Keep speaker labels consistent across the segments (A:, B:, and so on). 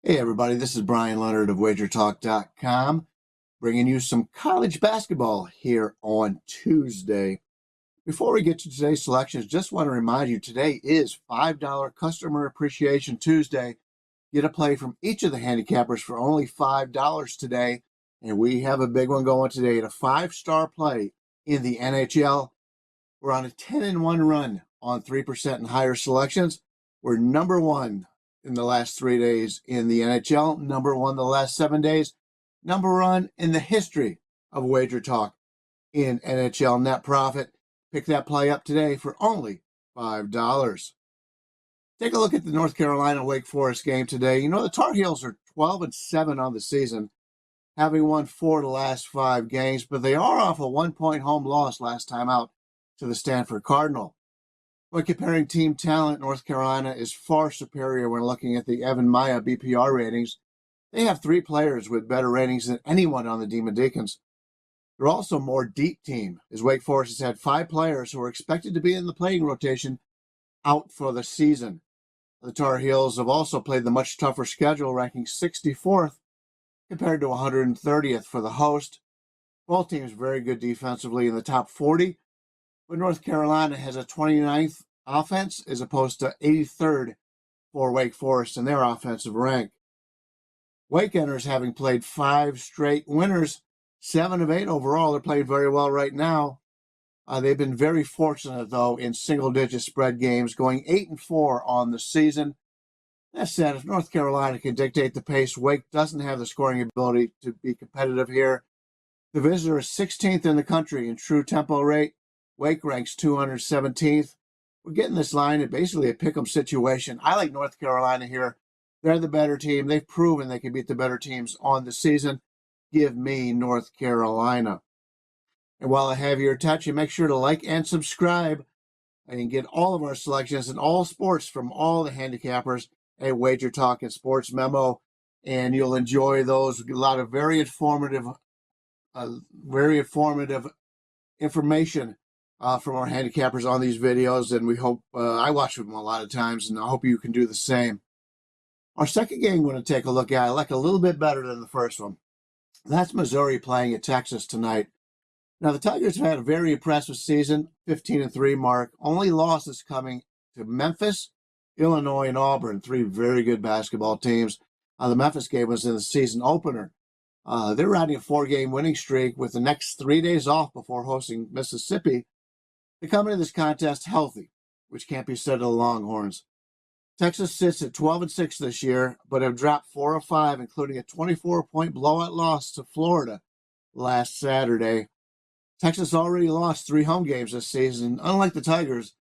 A: Hey everybody, this is Bryan Leonard of WagerTalk.com, bringing you some college basketball here on Tuesday. Before we get to today's selections, just want to remind you today is $5 Customer Appreciation Tuesday. Get a play from each of the handicappers for only $5 today, and we have a big one going today, a 5-star play in the NHL. We're on a 10-1 run on 3% and higher selections. We're number one in the last 3 days in the NHL, number one the last 7 days, number one in the history of Wager Talk in NHL net profit. Pick that play up today for only $5. Take a look at the North Carolina Wake Forest game today. You know, the Tar Heels are 12-7 on the season, having won 4 of the last 5 games, but they are off a 1-point home loss last time out to the Stanford Cardinal. When comparing team talent, North Carolina is far superior when looking at the Evan Maya BPR ratings. They have 3 players with better ratings than anyone on the Demon Deacons. They're also a more deep team, as Wake Forest has had 5 players who are expected to be in the playing rotation out for the season. The Tar Heels have also played the much tougher schedule, ranking 64th compared to 130th for the host. Both teams very good defensively in the top 40. But North Carolina has a 29th offense as opposed to 83rd for Wake Forest in their offensive rank. Wake enters having played 5 straight winners, 7 of 8 overall. They're playing very well right now. They've been very fortunate, though, in single-digit spread games, going 8-4 on the season. That said, if North Carolina can dictate the pace, Wake doesn't have the scoring ability to be competitive here. The visitor is 16th in the country in true tempo rate. Wake ranks 217th. We're getting this line at basically a pick'em situation. I like North Carolina here. They're the better team. They've proven they can beat the better teams on the season. Give me North Carolina. And while I have your attention, make sure to like and subscribe and get all of our selections in all sports from all the handicappers at Wager Talk and Sports Memo. And you'll enjoy those. A lot of very informative information from our handicappers on these videos, and we hope, I watch them a lot of times, and I hope you can do the same. Our second game we're going to take a look at, I like a little bit better than the first one. That's Missouri playing at Texas tonight. Now, the Tigers have had a very impressive season, 15-3 mark. Only losses coming to Memphis, Illinois, and Auburn, 3 very good basketball teams. The Memphis game was in the season opener. They're riding a 4-game winning streak with the next 3 days off before hosting Mississippi. They come into this contest healthy, which can't be said of the Longhorns. Texas sits at 12-6 this year, but have dropped 4 of 5, including a 24-point blowout loss to Florida last Saturday. Texas already lost 3 home games this season. Unlike the Tigers,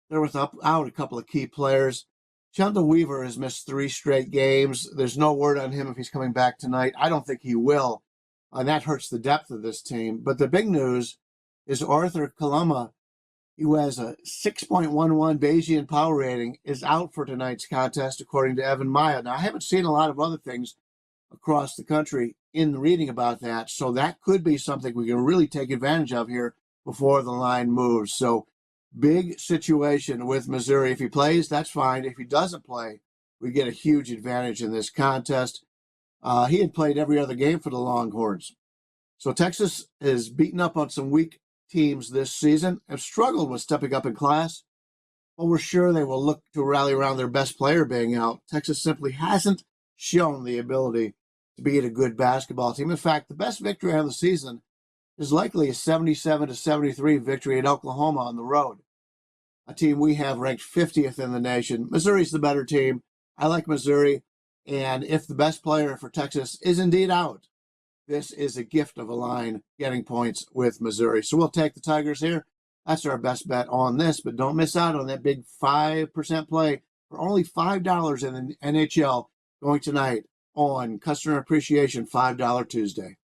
A: they're without a couple of key players. Sheldon Weaver has missed 3 straight games. There's no word on him if he's coming back tonight. I don't think he will, and that hurts the depth of this team. But the big news is Arthur Kaluma, who has a 6.11 Bayesian power rating, is out for tonight's contest, according to Evan Maya. Now, I haven't seen a lot of other things across the country in reading about that, so that could be something we can really take advantage of here before the line moves. So, big situation with Missouri. If he plays, that's fine. If he doesn't play, we get a huge advantage in this contest. He had played every other game for the Longhorns. So Texas is beaten up on some weak teams this season, have struggled with stepping up in class, but we're sure they will look to rally around their best player being out. Texas simply hasn't shown the ability to beat a good basketball team. In fact, the best victory of the season is likely a 77-73 victory at Oklahoma on the road, a team we have ranked 50th in the nation. Missouri's the better team. I like Missouri, and if the best player for Texas is indeed out, this is a gift of a line getting points with Missouri. So we'll take the Tigers here. That's our best bet on this, but don't miss out on that big 5% play for only $5 in the NHL going tonight on Customer Appreciation $5 Tuesday.